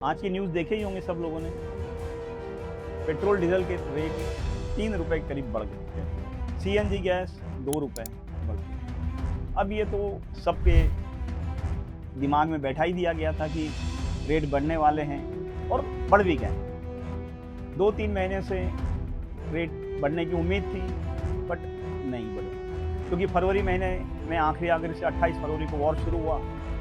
आज की न्यूज़ देखे ही होंगे सब लोगों ने। पेट्रोल डीजल के रेट 3 रुपए के करीब बढ़ गए हैं। सीएनजी गैस 2 रुपए बढ़ गई। अब ये तो सबके दिमाग में बैठा ही दिया गया था कि रेट बढ़ने वाले हैं और बढ़ भी गए। 2-3 महीने से रेट बढ़ने की उम्मीद थी, बट नहीं बढ़े, क्योंकि फरवरी महीने में आखिरी से 28 फरवरी को वॉर शुरू हुआ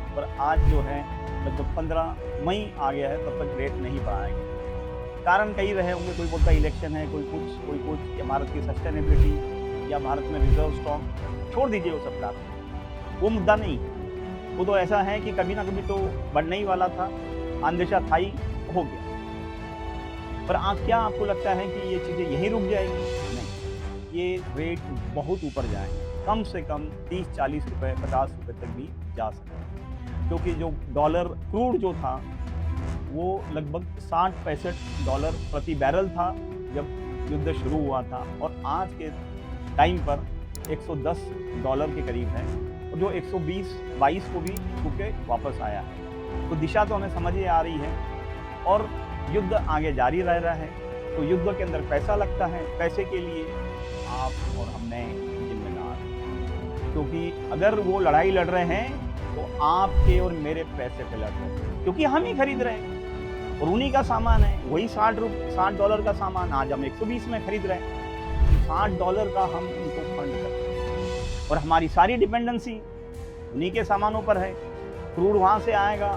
और आज जो है लगभग 15 मई आ गया है, तब तक रेट नहीं बढ़ाएंगे। कारण कई रहे होंगे, कोई बोलता इलेक्शन है, कोई कुछ या भारत की सस्टेनेबिलिटी या भारत में रिजर्व स्टॉक। छोड़ दीजिए वो सब कारण, वो मुद्दा नहीं। वो तो ऐसा है कि कभी ना कभी तो बढ़ने ही वाला था, अंदेशा था ही, हो गया। पर क्या आपको लगता है कि ये चीज़ें यहीं रुक जाएगी? नहीं, ये रेट बहुत ऊपर जाएंगे, कम से कम 30-40 रुपये 50 रुपये तक भी जा सकते हैं, क्योंकि जो डॉलर क्रूड जो था वो लगभग 60-65 डॉलर प्रति बैरल था जब युद्ध शुरू हुआ था, और आज के टाइम पर 110 डॉलर के करीब है, और जो 120-22 को भी छू के वापस आया है। तो दिशा तो हमें समझ ही आ रही है, और युद्ध आगे जारी रह रहा है। तो युद्ध के अंदर पैसा लगता है, पैसे के लिए आप और हमने जिम्मेदार हैं, क्योंकि अगर वो लड़ाई लड़ रहे हैं तो आपके और मेरे पैसे पे लड़ रहे हैं, क्योंकि हम ही खरीद रहे हैं और उन्हीं का सामान है। वही 60 डॉलर का सामान आज हम 120 में खरीद रहे हैं। 60 डॉलर का हम उनको फंड करते हैं, और हमारी सारी डिपेंडेंसी उन्हीं के सामानों पर है। क्रूड वहाँ से आएगा,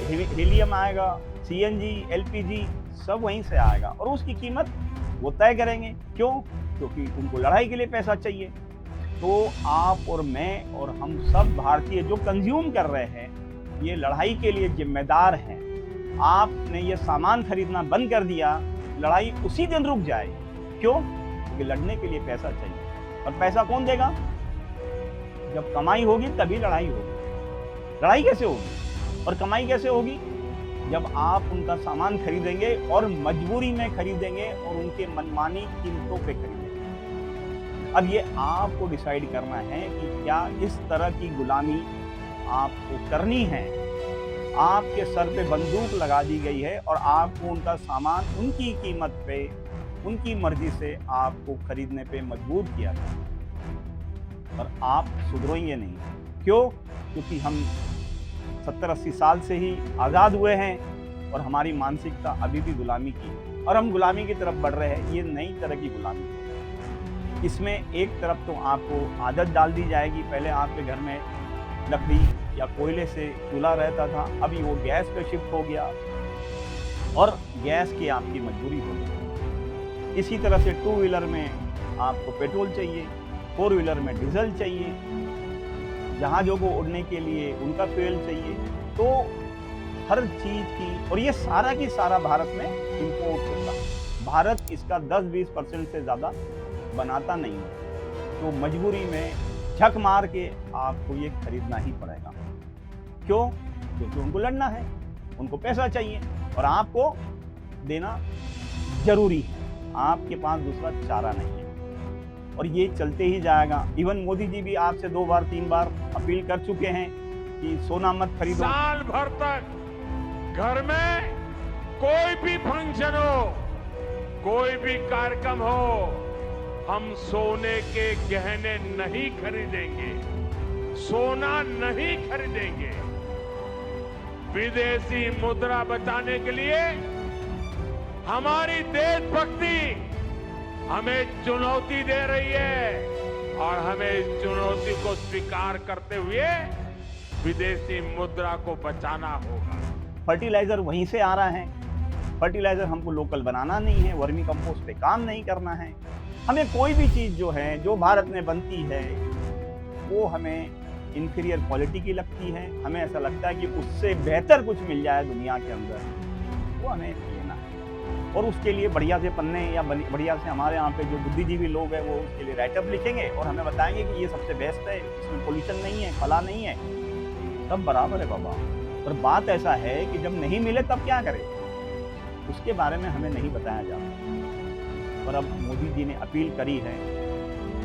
हीलियम आएगा, सीएनजी, एलपीजी सब वहीं से आएगा, और उसकी कीमत वो तय करेंगे। क्यों? क्योंकि उनको लड़ाई के लिए पैसा चाहिए। तो आप और मैं और हम सब भारतीय जो कंज्यूम कर रहे हैं, ये लड़ाई के लिए जिम्मेदार हैं। आपने ये सामान खरीदना बंद कर दिया, लड़ाई उसी दिन रुक जाएगी। क्यों? क्योंकि लड़ने के लिए पैसा चाहिए, और पैसा कौन देगा? जब कमाई होगी तभी लड़ाई होगी। लड़ाई कैसे होगी और कमाई कैसे होगी? जब आप उनका सामान खरीदेंगे और मजबूरी में खरीदेंगे और उनके मनमानी कीमतों पे खरीदेंगे। अब ये आपको डिसाइड करना है कि क्या इस तरह की गुलामी आपको करनी है। आपके सर पे बंदूक लगा दी गई है और आपको उनका सामान उनकी कीमत पे, उनकी मर्जी से आपको खरीदने पे मजबूर किया जाए, और आप सुधरेंगे नहीं। क्यों? क्योंकि हम 70-80 साल से ही आज़ाद हुए हैं, और हमारी मानसिकता अभी भी गुलामी की है, और हम गुलामी की तरफ बढ़ रहे हैं। ये नई तरह की गुलामी है। इसमें एक तरफ तो आपको आदत डाल दी जाएगी। पहले आपके घर में लकड़ी या कोयले से चूल्हा रहता था, अभी वो गैस पे शिफ्ट हो गया, और गैस की आपकी मजबूरी हो गई। इसी तरह से 2 व्हीलर में आपको पेट्रोल चाहिए, 4 व्हीलर में डीजल चाहिए, जहाज़ों को उड़ने के लिए उनका फ्यूल चाहिए। तो हर चीज़ की, और ये सारा की सारा भारत में इंपोर्ट होता है। भारत इसका 10-20% से ज़्यादा बनाता नहीं है। तो मजबूरी में झक मार के आपको ये खरीदना ही पड़ेगा। क्यों? क्योंकि उनको लड़ना है, उनको पैसा चाहिए, और आपको देना जरूरी है। आपके पास दूसरा चारा नहीं है, और ये चलते ही जाएगा। इवन मोदी जी भी आपसे 2 बार 3 बार अपील कर चुके हैं कि सोना मत खरीदो। साल भर तक घर में कोई भी फंक्शन हो, कोई भी कार्यक्रम हो, हम सोने के गहने नहीं खरीदेंगे, सोना नहीं खरीदेंगे। विदेशी मुद्रा बचाने के लिए हमारी देशभक्ति हमें चुनौती दे रही है, और हमें इस चुनौती को स्वीकार करते हुए विदेशी मुद्रा को बचाना होगा। फर्टिलाइजर वहीं से आ रहा है। फर्टिलाइजर हमको लोकल बनाना नहीं है, वर्मी कंपोस्ट पे काम नहीं करना है। हमें कोई भी चीज़ जो है, जो भारत में बनती है, वो हमें इंफीरियर क्वालिटी की लगती है। हमें ऐसा लगता है कि उससे बेहतर कुछ मिल जाए दुनिया के अंदर, वो हमें लेना है। और उसके लिए बढ़िया से पन्ने या बढ़िया से हमारे यहाँ पे जो बुद्धिजीवी लोग हैं वो उसके लिए राइटअप लिखेंगे और हमें बताएंगे कि ये सबसे बेस्ट है, इसमें पोल्यूशन नहीं है, फला नहीं है। सब बराबर है बाबा, पर बात ऐसा है कि जब नहीं मिले तब क्या करें, उसके बारे में हमें नहीं बताया जाता। पर अब मोदी जी ने अपील करी है,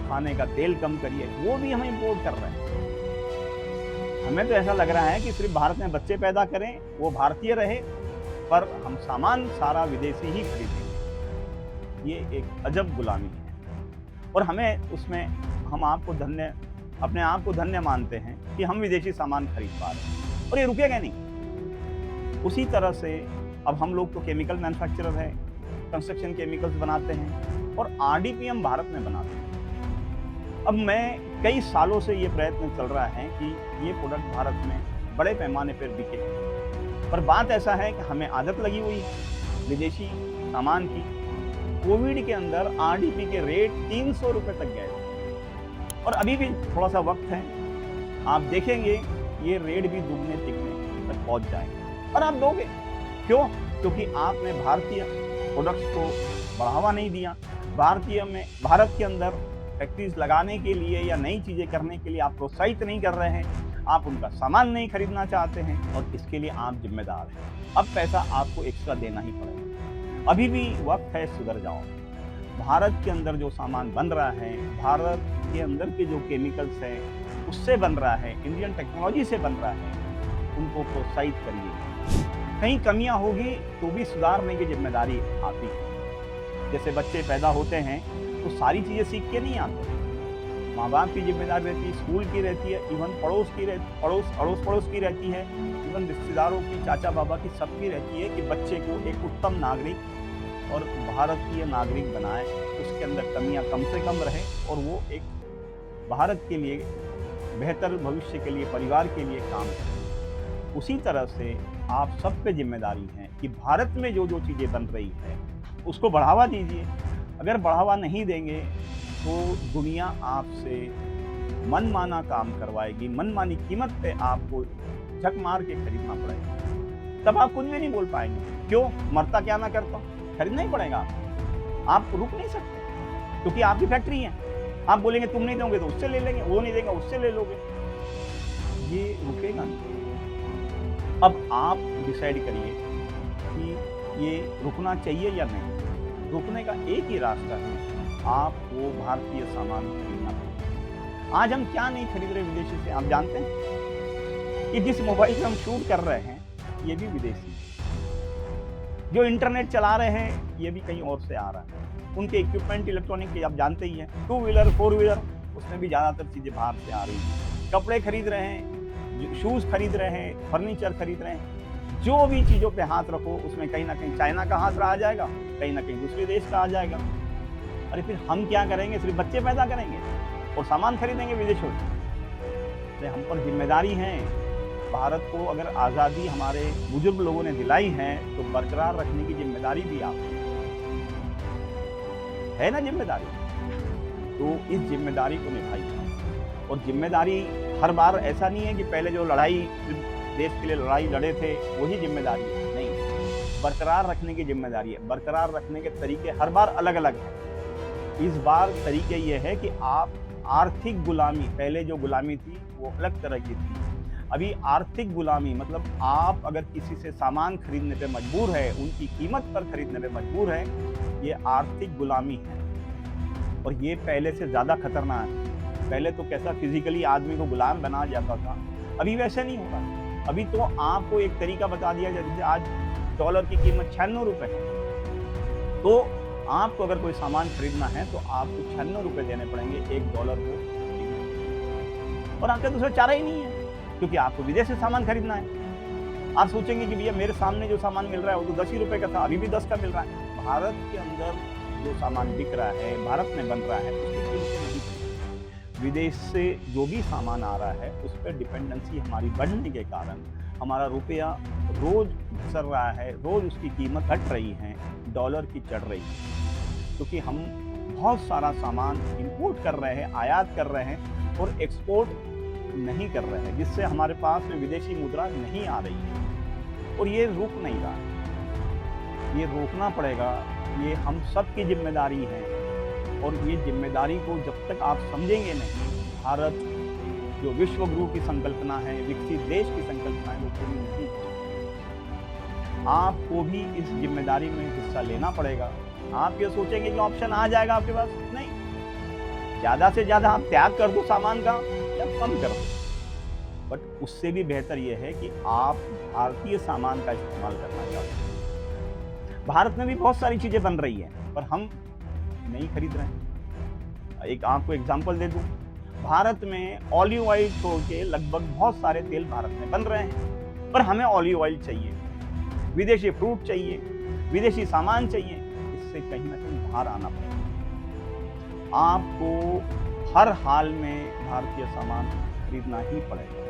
खाने का तेल कम करिए, वो भी हम इंपोर्ट कर रहे हैं। हमें तो ऐसा लग रहा है कि सिर्फ भारत में बच्चे पैदा करें, वो भारतीय रहे, पर हम सामान सारा विदेशी ही खरीदेंगे। ये एक अजब गुलामी है और हमें उसमें हम अपने आप को धन्य मानते हैं कि हम विदेशी सामान खरीद पा रहे हैं और ये रुकेगा नहीं। उसी तरह से अब हम लोग तो केमिकल मैन्युफैक्चरर हैं, कंस्ट्रक्शन केमिकल्स बनाते हैं और आरडीपी हम भारत में बनाते हैं। अब मैं कई सालों से ये प्रयत्न चल रहा है कि ये प्रोडक्ट भारत में बड़े पैमाने पर बिके, पर बात ऐसा है कि हमें आदत लगी हुई है विदेशी सामान की। कोविड के अंदर आरडीपी के रेट 300 रुपये तक गए और अभी भी थोड़ा सा वक्त है, आप देखेंगे ये रेट भी दुगने तिगने तक पहुंच जाएंगे और आप दोगे। क्यों? क्योंकि आपने भारतीय प्रोडक्ट्स को बढ़ावा नहीं दिया। भारत के अंदर फैक्ट्रीज लगाने के लिए या नई चीज़ें करने के लिए आप प्रोत्साहित नहीं कर रहे हैं, आप उनका सामान नहीं खरीदना चाहते हैं और इसके लिए आप जिम्मेदार हैं। अब पैसा आपको एक्स्ट्रा देना ही पड़ेगा। अभी भी वक्त है, सुधर जाओ। भारत के अंदर जो सामान बन रहा है, भारत के अंदर के जो केमिकल्स हैं उससे बन रहा है, इंडियन टेक्नोलॉजी से बन रहा है, उनको प्रोत्साहित करिए। कहीं कमियां होगी तो भी सुधारने की जिम्मेदारी आपकी है। जैसे बच्चे पैदा होते हैं तो सारी चीज़ें सीख के नहीं आते, माँ बाप की जिम्मेदारी रहती है, स्कूल की रहती है, इवन अड़ोस पड़ोस की रहती है, इवन रिश्तेदारों की, चाचा बाबा की, सबकी रहती है कि बच्चे को एक उत्तम नागरिक और भारतीय नागरिक बनाए, उसके अंदर कमियां कम से कम रहे और वो एक भारत के लिए बेहतर भविष्य के लिए, परिवार के लिए काम करे। उसी तरह से आप सब पे जिम्मेदारी है कि भारत में जो जो चीज़ें बन रही है उसको बढ़ावा दीजिए। अगर बढ़ावा नहीं देंगे तो दुनिया आपसे मनमाना काम करवाएगी, मनमानी कीमत पे आपको झक मार के खरीदना पड़ेगा, तब आप कुछ भी नहीं बोल पाएंगे। क्यों? मरता क्या ना करता, खरीदना ही पड़ेगा। आप रुक नहीं सकते क्योंकि आपकी फैक्ट्री है। आप बोलेंगे तुम नहीं दोगे तो उससे ले लेंगे, वो नहीं देगा उससे ले लोगे, ये रुकेगा नहीं। अब आप डिसाइड करिए कि ये रुकना चाहिए या नहीं। रुकने का एक ही रास्ता है, आपको भारतीय सामान खरीदना पड़ेगा। आज हम क्या नहीं खरीद रहे विदेशी से, आप जानते हैं कि जिस मोबाइल से हम शूट कर रहे हैं ये भी विदेशी है। जो इंटरनेट चला रहे हैं ये भी कहीं और से आ रहा है। उनके इक्विपमेंट इलेक्ट्रॉनिक के आप जानते ही हैं, 2 व्हीलर 4 व्हीलर, उसमें भी ज़्यादातर चीज़ें बाहर से आ रही हैं। कपड़े खरीद रहे हैं, शूज़ खरीद रहे हैं, फर्नीचर खरीद रहे हैं, जो भी चीज़ों पे हाथ रखो उसमें कहीं ना कहीं चाइना का हाथ रहा जाएगा, कहीं ना कहीं दूसरे देश का आ जाएगा। अरे फिर हम क्या करेंगे? सिर्फ बच्चे पैदा करेंगे और सामान खरीदेंगे विदेशों से। तो हम पर जिम्मेदारी है। भारत को अगर आज़ादी हमारे बुजुर्ग लोगों ने दिलाई है तो बरकरार रखने की जिम्मेदारी भी आपकी है ना, जिम्मेदारी। तो इस जिम्मेदारी को निभाइए। और जिम्मेदारी हर बार ऐसा नहीं है कि पहले जो लड़ाई, देश के लिए लड़ाई लड़े थे वही जिम्मेदारी है, नहीं, बरकरार रखने की जिम्मेदारी है। बरकरार रखने के तरीके हर बार अलग अलग हैं। इस बार तरीके ये है कि आप आर्थिक गुलामी, पहले जो गुलामी थी वो अलग तरह की थी, अभी आर्थिक गुलामी मतलब आप अगर किसी से सामान खरीदने पे मजबूर है, उनकी कीमत पर खरीदने पे मजबूर है, ये आर्थिक गुलामी है और ये पहले से ज़्यादा खतरनाक है। पहले तो कैसा फिजिकली आदमी को गुलाम बना जाता था, अभी वैसे नहीं होगा। अभी तो आपको एक तरीका बता दिया जाए, जैसे आज डॉलर की कीमत 96 रुपये है, तो आपको अगर कोई सामान खरीदना है तो आपको 96 रुपये देने पड़ेंगे $1 को, और आपका दूसरा चारा ही नहीं है क्योंकि आपको विदेश से सामान खरीदना है। आप सोचेंगे कि भैया मेरे सामने जो सामान मिल रहा है वो तो 10 ही रुपये का था, अभी भी 10 का मिल रहा है। भारत के अंदर जो सामान बिक रहा है, भारत में बन रहा है, उसकी कीमत नहीं है। विदेश से जो भी सामान आ रहा है उस पर डिपेंडेंसी हमारी बढ़ने के कारण हमारा रुपया रोज घसर रहा है, रोज उसकी कीमत घट रही है, डॉलर की चढ़ रही है, क्योंकि हम बहुत सारा सामान इंपोर्ट कर रहे हैं, आयात कर रहे हैं और एक्सपोर्ट नहीं कर रहे हैं, जिससे हमारे पास में विदेशी मुद्रा नहीं आ रही है और ये रुक नहीं रहा है। ये रोकना पड़ेगा, ये हम सब की जिम्मेदारी है और ये जिम्मेदारी को जब तक आप समझेंगे नहीं, भारत जो विश्व गुरु की संकल्पना है, विकसित देश की संकल्पना है, वो पूरी नहीं होगी। आपको भी इस जिम्मेदारी में हिस्सा लेना पड़ेगा। आप ये सोचेंगे कि ऑप्शन आ जाएगा आपके पास, नहीं, ज़्यादा से ज़्यादा आप त्याग कर दो सामान का या कम कर दो, बट उससे भी बेहतर ये है कि आप भारतीय सामान का इस्तेमाल करना चाहते हैं। भारत में भी बहुत सारी चीज़ें बन रही हैं, पर हम नहीं खरीद रहे हैं। एक आपको एग्जांपल दे दूं, भारत में ऑलिव ऑयल छोड़ के लगभग बहुत सारे तेल भारत में बन रहे हैं, पर हमें ऑलिव ऑयल चाहिए, विदेशी फ्रूट चाहिए, विदेशी सामान चाहिए, इससे कहीं ना कहीं बाहर आना पड़ेगा। आपको हर हाल में भारतीय सामान खरीदना ही पड़ेगा।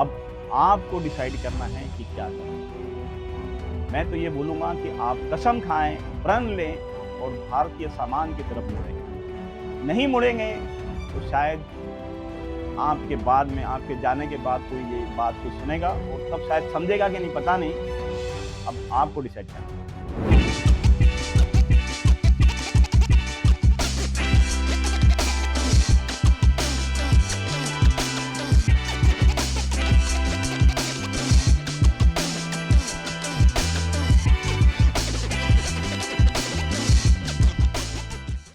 अब आपको डिसाइड करना है कि क्या करना। मैं तो ये बोलूँगा कि आप कसम खाएं, प्रण लें और भारतीय सामान की तरफ मुड़ें। नहीं मुड़ेंगे तो शायद आपके बाद में, आपके जाने के बाद कोई ये बात को सुनेगा और तब शायद समझेगा कि नहीं, पता नहीं। अब आपको डिसाइड करना है।